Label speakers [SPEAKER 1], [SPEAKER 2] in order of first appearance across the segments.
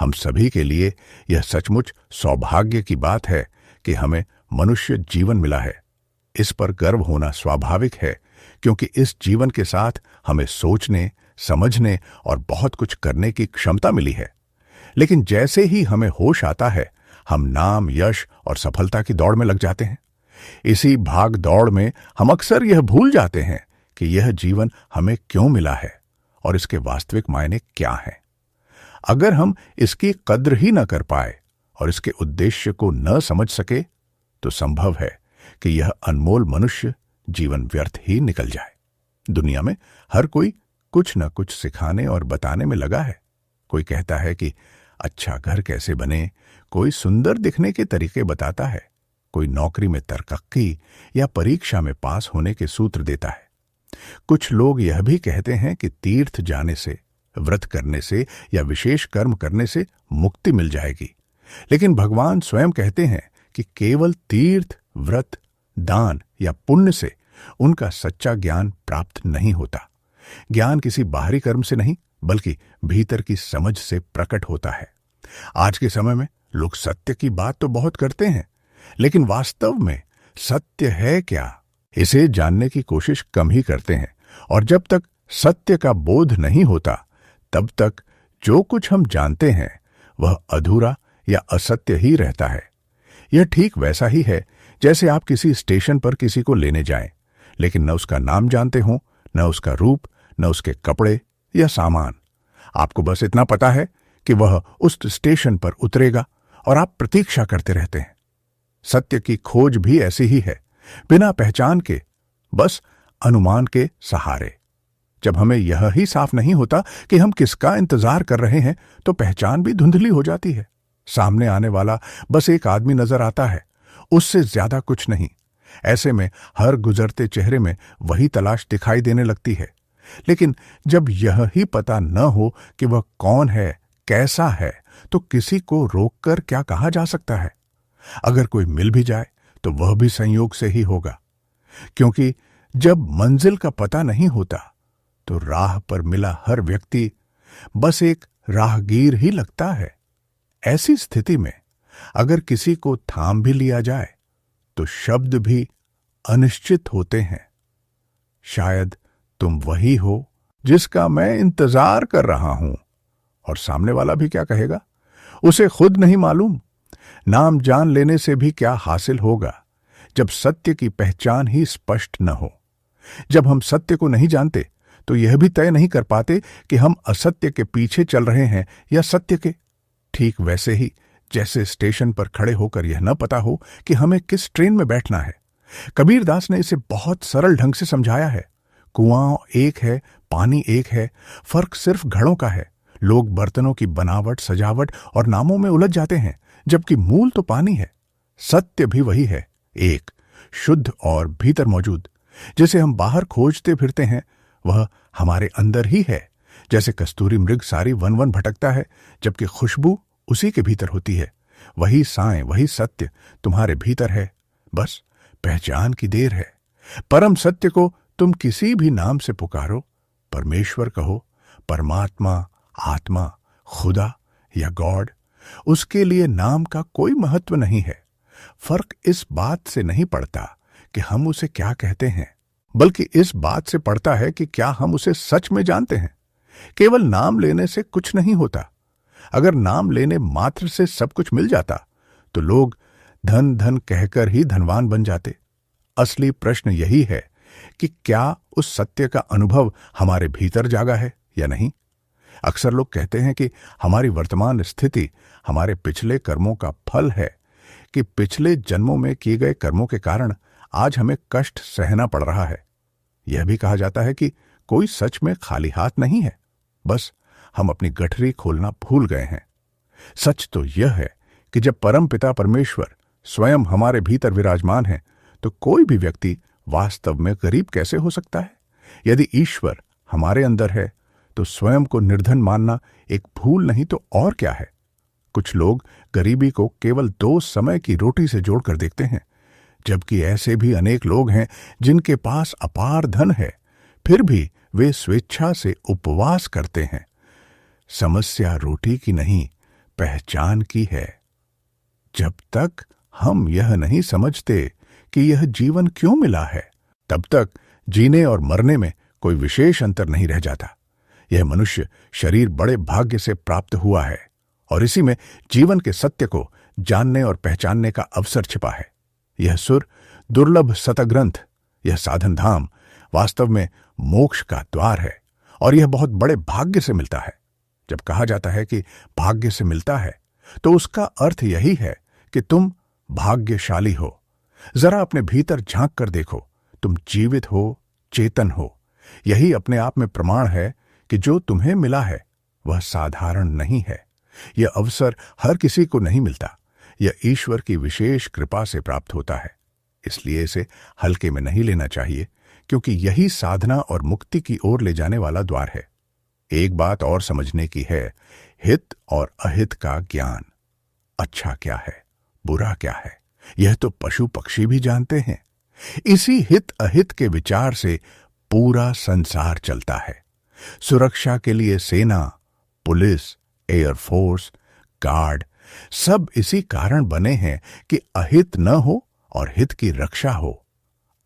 [SPEAKER 1] हम सभी के लिए यह सचमुच सौभाग्य की बात है कि हमें मनुष्य जीवन मिला है। इस पर गर्व होना स्वाभाविक है, क्योंकि इस जीवन के साथ हमें सोचने, समझने और बहुत कुछ करने की क्षमता मिली है। लेकिन जैसे ही हमें होश आता है, हम नाम, यश और सफलता की दौड़ में लग जाते हैं। इसी भाग दौड़ में हम अक्सर यह भूल जाते हैं कि यह जीवन हमें क्यों मिला है और इसके वास्तविक मायने क्या हैं। अगर हम इसकी कद्र ही न कर पाए और इसके उद्देश्य को न समझ सके, तो संभव है कि यह अनमोल मनुष्य जीवन व्यर्थ ही निकल जाए। दुनिया में हर कोई कुछ न कुछ सिखाने और बताने में लगा है। कोई कहता है कि अच्छा घर कैसे बने, कोई सुंदर दिखने के तरीके बताता है, कोई नौकरी में तरक्की या परीक्षा में पास होने के सूत्र देता है। कुछ लोग यह भी कहते हैं कि तीर्थ जाने से, व्रत करने से या विशेष कर्म करने से मुक्ति मिल जाएगी। लेकिन भगवान स्वयं कहते हैं कि केवल तीर्थ, व्रत, दान या पुण्य से उनका सच्चा ज्ञान प्राप्त नहीं होता। ज्ञान किसी बाहरी कर्म से नहीं, बल्कि भीतर की समझ से प्रकट होता है। आज के समय में लोग सत्य की बात तो बहुत करते हैं, लेकिन वास्तव में सत्य है क्या, इसे जानने की कोशिश कम ही करते हैं। और जब तक सत्य का बोध नहीं होता, तब तक जो कुछ हम जानते हैं वह अधूरा या असत्य ही रहता है। यह ठीक वैसा ही है जैसे आप किसी स्टेशन पर किसी को लेने जाएं, लेकिन न उसका नाम जानते हो, न उसका रूप, न उसके कपड़े या सामान। आपको बस इतना पता है कि वह उस स्टेशन पर उतरेगा और आप प्रतीक्षा करते रहते हैं। सत्य की खोज भी ऐसी ही है, बिना पहचान के, बस अनुमान के सहारे। जब हमें यह ही साफ नहीं होता कि हम किसका इंतजार कर रहे हैं, तो पहचान भी धुंधली हो जाती है। सामने आने वाला बस एक आदमी नजर आता है, उससे ज्यादा कुछ नहीं। ऐसे में हर गुजरते चेहरे में वही तलाश दिखाई देने लगती है। लेकिन जब यह ही पता न हो कि वह कौन है, कैसा है, तो किसी को रोककर क्या कहा जा सकता है। अगर कोई मिल भी जाए तो वह भी संयोग से ही होगा, क्योंकि जब मंजिल का पता नहीं होता तो राह पर मिला हर व्यक्ति बस एक राहगीर ही लगता है। ऐसी स्थिति में अगर किसी को थाम भी लिया जाए तो शब्द भी अनिश्चित होते हैं। शायद तुम वही हो जिसका मैं इंतजार कर रहा हूं। और सामने वाला भी क्या कहेगा, उसे खुद नहीं मालूम। नाम जान लेने से भी क्या हासिल होगा जब सत्य की पहचान ही स्पष्ट न हो। जब हम सत्य को नहीं जानते तो यह भी तय नहीं कर पाते कि हम असत्य के पीछे चल रहे हैं या सत्य के। ठीक वैसे ही जैसे स्टेशन पर खड़े होकर यह न पता हो कि हमें किस ट्रेन में बैठना है। कबीरदास ने इसे बहुत सरल ढंग से समझाया है। कुआं एक है, पानी एक है, फर्क सिर्फ घड़ों का है। लोग बर्तनों की बनावट, सजावट और नामों में उलझ जाते हैं, जबकि मूल तो पानी है। सत्य भी वही है, एक, शुद्ध और भीतर मौजूद। जिसे हम बाहर खोजते फिरते हैं वह हमारे अंदर ही है। जैसे कस्तूरी मृग सारी वन वन भटकता है, जबकि खुशबू उसी के भीतर होती है। वही साएं, वही सत्य तुम्हारे भीतर है, बस पहचान की देर है। परम सत्य को तुम किसी भी नाम से पुकारो, परमेश्वर कहो, परमात्मा, आत्मा, खुदा या गॉड, उसके लिए नाम का कोई महत्व नहीं है। फर्क इस बात से नहीं पड़ता कि हम उसे क्या कहते हैं, बल्कि इस बात से पड़ता है कि क्या हम उसे सच में जानते हैं। केवल नाम लेने से कुछ नहीं होता। अगर नाम लेने मात्र से सब कुछ मिल जाता तो लोग धन धन कहकर ही धनवान बन जाते। असली प्रश्न यही है कि क्या उस सत्य का अनुभव हमारे भीतर जागा है या नहीं। अक्सर लोग कहते हैं कि हमारी वर्तमान स्थिति हमारे पिछले कर्मों का फल है, कि पिछले जन्मों में किए गए कर्मों के कारण आज हमें कष्ट सहना पड़ रहा है। यह भी कहा जाता है कि कोई सच में खाली हाथ नहीं है, बस हम अपनी गठरी खोलना भूल गए हैं। सच तो यह है कि जब परम पिता परमेश्वर स्वयं हमारे भीतर विराजमान है, तो कोई भी व्यक्ति वास्तव में गरीब कैसे हो सकता है। यदि ईश्वर हमारे अंदर है तो स्वयं को निर्धन मानना एक भूल नहीं तो और क्या है। कुछ लोग गरीबी को केवल 2 समय की रोटी से जोड़कर देखते हैं, जबकि ऐसे भी अनेक लोग हैं जिनके पास अपार धन है, फिर भी वे स्वेच्छा से उपवास करते हैं। समस्या रोटी की नहीं, पहचान की है। जब तक हम यह नहीं समझते कि यह जीवन क्यों मिला है, तब तक जीने और मरने में कोई विशेष अंतर नहीं रह जाता। यह मनुष्य शरीर बड़े भाग्य से प्राप्त हुआ है और इसी में जीवन के सत्य को जानने और पहचानने का अवसर छिपा है। यह सुर दुर्लभ सतग्रंथ, यह साधन धाम वास्तव में मोक्ष का द्वार है और यह बहुत बड़े भाग्य से मिलता है। जब कहा जाता है कि भाग्य से मिलता है, तो उसका अर्थ यही है कि तुम भाग्यशाली हो। जरा अपने भीतर झांक कर देखो, तुम जीवित हो, चेतन हो। यही अपने आप में प्रमाण है कि जो तुम्हें मिला है वह साधारण नहीं है। यह अवसर हर किसी को नहीं मिलता। यह ईश्वर की विशेष कृपा से प्राप्त होता है। इसलिए इसे हल्के में नहीं लेना चाहिए, क्योंकि यही साधना और मुक्ति की ओर ले जाने वाला द्वार है। एक बात और समझने की है, हित और अहित का ज्ञान। अच्छा क्या है, बुरा क्या है, यह तो पशु पक्षी भी जानते हैं। इसी हित अहित के विचार से पूरा संसार चलता है। सुरक्षा के लिए सेना, पुलिस, एयरफोर्स, गार्ड सब इसी कारण बने हैं कि अहित न हो और हित की रक्षा हो।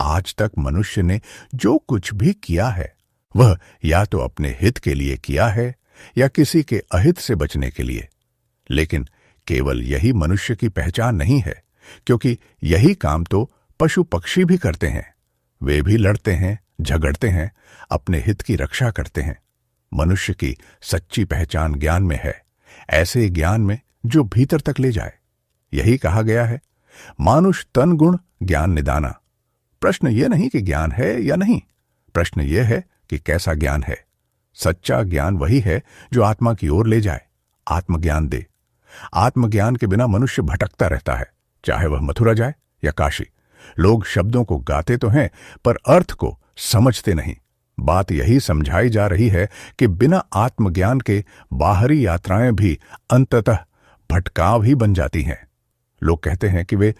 [SPEAKER 1] आज तक मनुष्य ने जो कुछ भी किया है वह या तो अपने हित के लिए किया है या किसी के अहित से बचने के लिए। लेकिन केवल यही मनुष्य की पहचान नहीं है, क्योंकि यही काम तो पशु पक्षी भी करते हैं। वे भी लड़ते हैं, झगड़ते हैं, अपने हित की रक्षा करते हैं। मनुष्य की सच्ची पहचान ज्ञान में है, ऐसे ज्ञान में जो भीतर तक ले जाए। यही कहा गया है, मानुष तन गुण ज्ञान निदाना। प्रश्न यह नहीं कि ज्ञान है या नहीं, प्रश्न यह है कि कैसा ज्ञान है। सच्चा ज्ञान वही है जो आत्मा की ओर ले जाए, आत्मज्ञान दे। आत्मज्ञान के बिना मनुष्य भटकता रहता है, चाहे वह मथुरा जाए या काशी। लोग शब्दों को गाते तो हैं, पर अर्थ को समझते नहीं। बात यही समझाई जा रही है कि बिना आत्मज्ञान के बाहरी यात्राएं भी अंततः भटकाव ही बन जाती हैं। लोग कहते हैं कि वे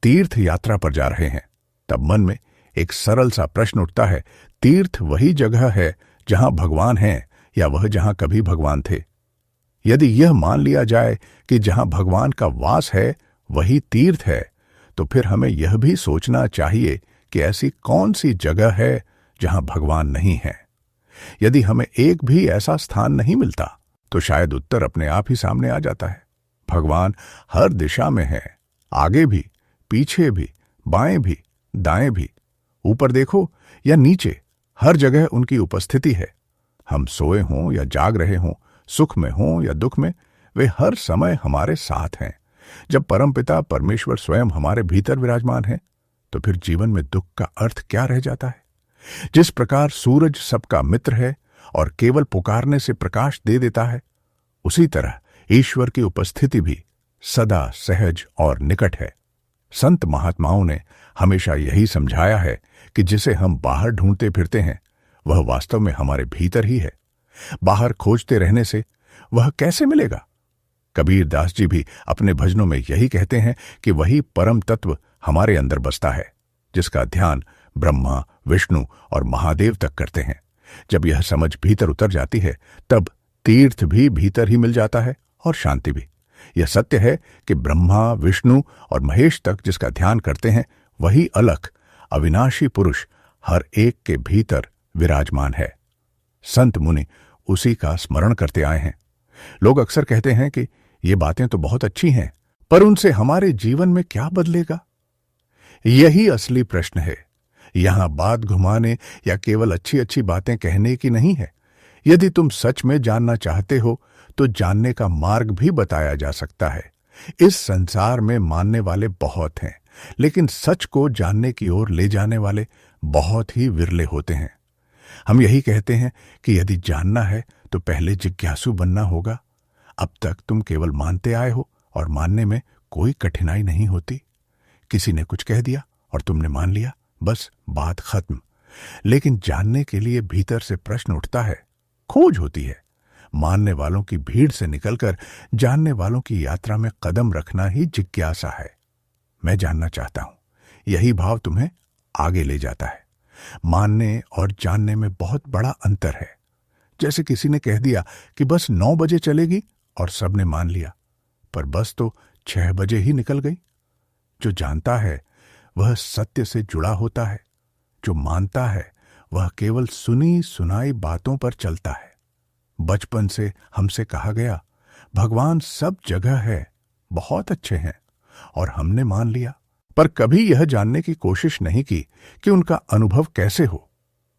[SPEAKER 1] तीर्थ यात्रा पर जा रहे हैं, तब मन में एक सरल सा प्रश्न उठता है, तीर्थ वही जगह है जहां भगवान हैं या वह जहां कभी भगवान थे? यदि यह मान लिया जाए कि जहां भगवान का वास है वही तीर्थ है, तो फिर हमें यह भी सोचना चाहिए कि ऐसी कौन सी जगह है जहां भगवान नहीं है। यदि हमें एक भी ऐसा स्थान नहीं मिलता, तो शायद उत्तर अपने आप ही सामने आ जाता है। भगवान हर दिशा में है, आगे भी, पीछे भी, बाएं भी, दाएं भी। ऊपर देखो या नीचे, हर जगह उनकी उपस्थिति है। हम सोए हों या जाग रहे हों, सुख में हों या दुख में, वे हर समय हमारे साथ हैं। जब परमपिता परमेश्वर स्वयं हमारे भीतर विराजमान है, तो फिर जीवन में दुख का अर्थ क्या रह जाता है? जिस प्रकार सूरज सबका मित्र है और केवल पुकारने से प्रकाश दे देता है, उसी तरह ईश्वर की उपस्थिति भी सदा सहज और निकट है। संत महात्माओं ने हमेशा यही समझाया है कि जिसे हम बाहर ढूंढते फिरते हैं, वह वास्तव में हमारे भीतर ही है। बाहर खोजते रहने से वह कैसे मिलेगा? कबीर दास जी भी अपने भजनों में यही कहते हैं कि वही परम तत्व हमारे अंदर बसता है, जिसका ध्यान ब्रह्मा, विष्णु और महादेव तक करते हैं। जब यह समझ भीतर उतर जाती है, तब तीर्थ भी भीतर ही मिल जाता है और शांति भी। यह सत्य है कि ब्रह्मा, विष्णु और महेश तक जिसका ध्यान करते हैं, वही अलख अविनाशी पुरुष हर एक के भीतर विराजमान है। संत मुनि उसी का स्मरण करते आए हैं। लोग अक्सर कहते हैं कि ये बातें तो बहुत अच्छी हैं, पर उनसे हमारे जीवन में क्या बदलेगा? यही असली प्रश्न है। यहां बात घुमाने या केवल अच्छी अच्छी बातें कहने की नहीं है। यदि तुम सच में जानना चाहते हो, तो जानने का मार्ग भी बताया जा सकता है। इस संसार में मानने वाले बहुत हैं, लेकिन सच को जानने की ओर ले जाने वाले बहुत ही विरले होते हैं। हम यही कहते हैं कि यदि जानना है तो पहले जिज्ञासु बनना होगा। अब तक तुम केवल मानते आए हो और मानने में कोई कठिनाई नहीं होती। किसी ने कुछ कह दिया और तुमने मान लिया, बस बात खत्म। लेकिन जानने के लिए भीतर से प्रश्न उठता है, खोज होती है। मानने वालों की भीड़ से निकलकर जानने वालों की यात्रा में कदम रखना ही जिज्ञासा है। मैं जानना चाहता हूं, यही भाव तुम्हें आगे ले जाता है। मानने और जानने में बहुत बड़ा अंतर है। जैसे किसी ने कह दिया कि बस 9 बजे चलेगी और सबने मान लिया, पर बस तो 6 बजे ही निकल गई। जो जानता है वह सत्य से जुड़ा होता है, जो मानता है वह केवल सुनी सुनाई बातों पर चलता है। बचपन से हमसे कहा गया भगवान सब जगह है, बहुत अच्छे हैं, और हमने मान लिया, पर कभी यह जानने की कोशिश नहीं की कि उनका अनुभव कैसे हो।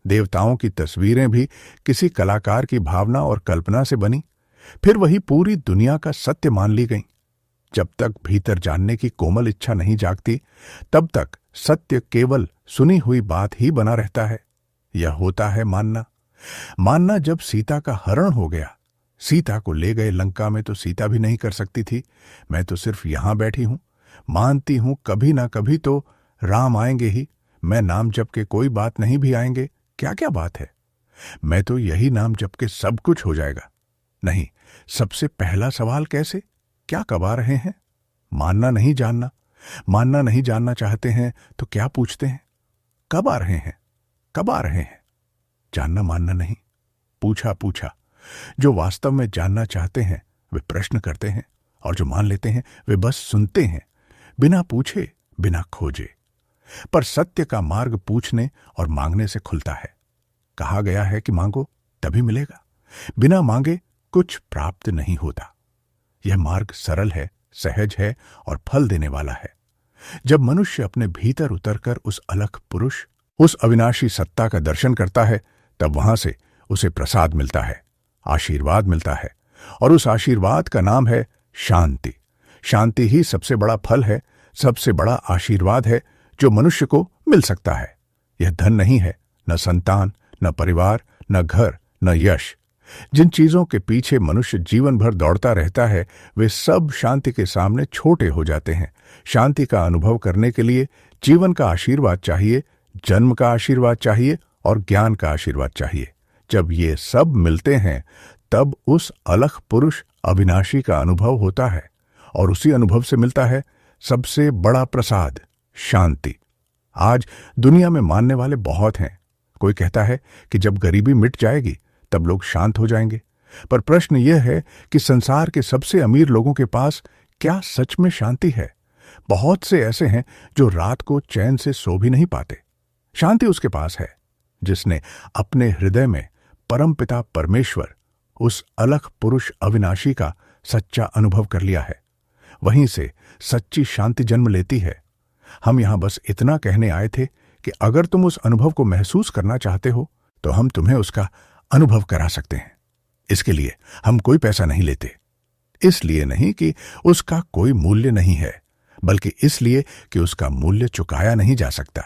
[SPEAKER 1] देवताओं की तस्वीरें भी किसी कलाकार की भावना और कल्पना से बनी, फिर वही पूरी दुनिया का सत्य मान ली गई। जब तक भीतर जानने की कोमल इच्छा नहीं जागती, तब तक सत्य केवल सुनी हुई बात ही बना रहता है। यह होता है मानना। मानना जब सीता का हरण हो गया, सीता को ले गए लंका में तो सीता भी नहीं कर सकती थी, मैं तो सिर्फ यहां बैठी हूं, मानती हूं कभी ना कभी तो राम आएंगे ही, मैं नाम जप के कोई बात नहीं भी आएंगे, क्या क्या बात है, मैं तो यही नाम जप के सब कुछ हो जाएगा। नहीं, सबसे पहला सवाल कैसे, क्या कबा रहे हैं? मानना नहीं जानना, मानना नहीं जानना चाहते हैं तो क्या पूछते हैं? कब आ रहे हैं, कब आ रहे हैं? जानना मानना नहीं, पूछा पूछा। जो वास्तव में जानना चाहते हैं वे प्रश्न करते हैं, और जो मान लेते हैं वे बस सुनते हैं, बिना पूछे बिना खोजे। पर सत्य का मार्ग पूछने और मांगने से खुलता है। कहा गया है कि मांगो तभी मिलेगा, बिना मांगे कुछ प्राप्त नहीं होता। यह मार्ग सरल है, सहज है और फल देने वाला है। जब मनुष्य अपने भीतर उतरकर उस अलख पुरुष, उस अविनाशी सत्ता का दर्शन करता है, तब वहां से उसे प्रसाद मिलता है, आशीर्वाद मिलता है, और उस आशीर्वाद का नाम है शांति। शांति ही सबसे बड़ा फल है, सबसे बड़ा आशीर्वाद है जो मनुष्य को मिल सकता है। यह धन नहीं है, न संतान, न परिवार, न घर, न यश। जिन चीजों के पीछे मनुष्य जीवन भर दौड़ता रहता है, वे सब शांति के सामने छोटे हो जाते हैं। शांति का अनुभव करने के लिए जीवन का आशीर्वाद चाहिए, जन्म का आशीर्वाद चाहिए और ज्ञान का आशीर्वाद चाहिए। जब ये सब मिलते हैं, तब उस अलख पुरुष अविनाशी का अनुभव होता है, और उसी अनुभव से मिलता है सबसे बड़ा प्रसाद, शांति। आज दुनिया में मानने वाले बहुत हैं। कोई कहता है कि जब गरीबी मिट जाएगी तब लोग शांत हो जाएंगे, पर प्रश्न यह है कि संसार के सबसे अमीर लोगों के पास क्या सच में शांति है? बहुत से ऐसे हैं जो रात को चैन से सो भी नहीं पाते। शांति उसके पास है जिसने अपने हृदय में परमपिता परमेश्वर, उस अलख पुरुष अविनाशी का सच्चा अनुभव कर लिया है। वहीं से सच्ची शांति जन्म लेती है। हम यहां बस इतना कहने आए थे कि अगर तुम उस अनुभव को महसूस करना चाहते हो तो हम तुम्हें उसका अनुभव करा सकते हैं। इसके लिए हम कोई पैसा नहीं लेते, इसलिए नहीं कि उसका कोई मूल्य नहीं है, बल्कि इसलिए कि उसका मूल्य चुकाया नहीं जा सकता।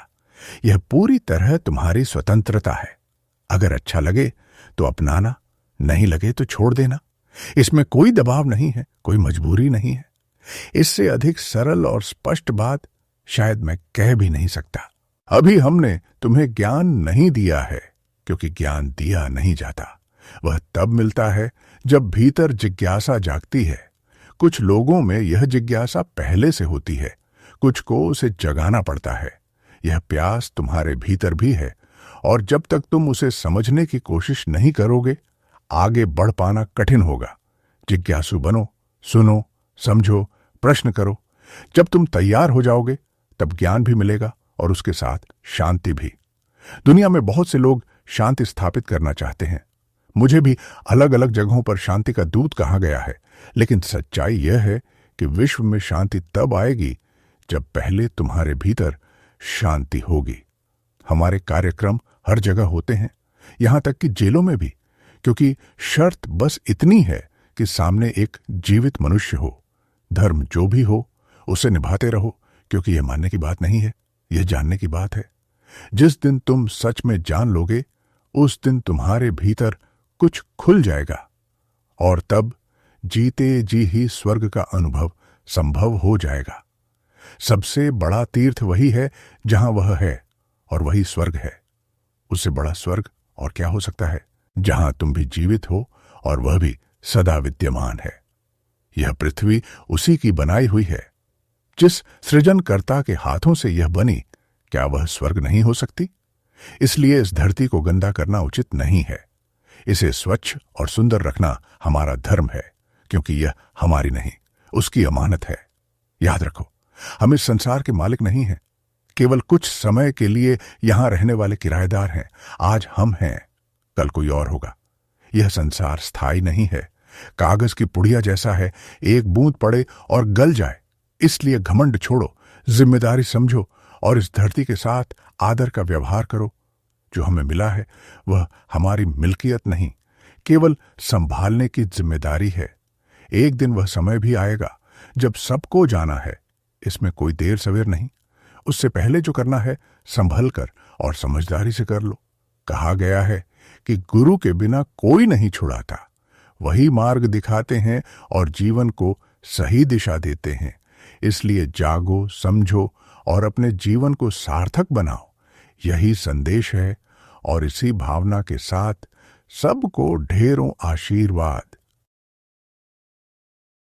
[SPEAKER 1] यह पूरी तरह तुम्हारी स्वतंत्रता है। अगर अच्छा लगे तो अपनाना, नहीं लगे तो छोड़ देना। इसमें कोई दबाव नहीं है, कोई मजबूरी नहीं है। इससे अधिक सरल और स्पष्ट बात शायद मैं कह भी नहीं सकता। अभी हमने तुम्हें ज्ञान नहीं दिया है, क्योंकि ज्ञान दिया नहीं जाता। वह तब मिलता है जब भीतर जिज्ञासा जागती है। कुछ लोगों में यह जिज्ञासा पहले से होती है, कुछ को उसे जगाना पड़ता है। यह प्यास तुम्हारे भीतर भी है, और जब तक तुम उसे समझने की कोशिश नहीं करोगे, आगे बढ़ पाना कठिन होगा। जिज्ञासु बनो, सुनो, समझो, प्रश्न करो। जब तुम तैयार हो जाओगे तब ज्ञान भी मिलेगा और उसके साथ शांति भी। दुनिया में बहुत से लोग शांति स्थापित करना चाहते हैं। मुझे भी अलग अलग जगहों पर शांति का दूत कहा गया है, लेकिन सच्चाई यह है कि विश्व में शांति तब आएगी जब पहले तुम्हारे भीतर शांति होगी। हमारे कार्यक्रम हर जगह होते हैं, यहां तक कि जेलों में भी, क्योंकि शर्त बस इतनी है कि सामने एक जीवित मनुष्य हो। धर्म जो भी हो उसे निभाते रहो, क्योंकि यह मानने की बात नहीं है, यह जानने की बात है। जिस दिन तुम सच में जान लोगे, उस दिन तुम्हारे भीतर कुछ खुल जाएगा, और तब जीते जी ही स्वर्ग का अनुभव संभव हो जाएगा। सबसे बड़ा तीर्थ वही है जहां वह है, और वही स्वर्ग है। उससे बड़ा स्वर्ग और क्या हो सकता है, जहां तुम भी जीवित हो और वह भी सदा विद्यमान है। यह पृथ्वी उसी की बनाई हुई है। जिस सृजनकर्ता के हाथों से यह बनी, क्या वह स्वर्ग नहीं हो सकती? इसलिए इस धरती को गंदा करना उचित नहीं है। इसे स्वच्छ और सुंदर रखना हमारा धर्म है, क्योंकि यह हमारी नहीं, उसकी अमानत है। याद रखो, हम इस संसार के मालिक नहीं हैं, केवल कुछ समय के लिए यहां रहने वाले किराएदार हैं। आज हम हैं, कल कोई और होगा। यह संसार स्थायी नहीं है, कागज की पुड़िया जैसा है, एक बूंद पड़े और गल जाए। इसलिए घमंड छोड़ो, जिम्मेदारी समझो और इस धरती के साथ आदर का व्यवहार करो। जो हमें मिला है वह हमारी मिल्कियत नहीं, केवल संभालने की जिम्मेदारी है। एक दिन वह समय भी आएगा जब सबको जाना है। इसमें कोई देर सवेर नहीं। उससे पहले जो करना है संभल कर और समझदारी से कर लो। कहा गया है कि गुरु के बिना कोई नहीं छुड़ाता, वही मार्ग दिखाते हैं और जीवन को सही दिशा देते हैं। इसलिए जागो, समझो और अपने जीवन को सार्थक बनाओ। यही संदेश है और इसी भावना के साथ सबको ढेरों आशीर्वाद।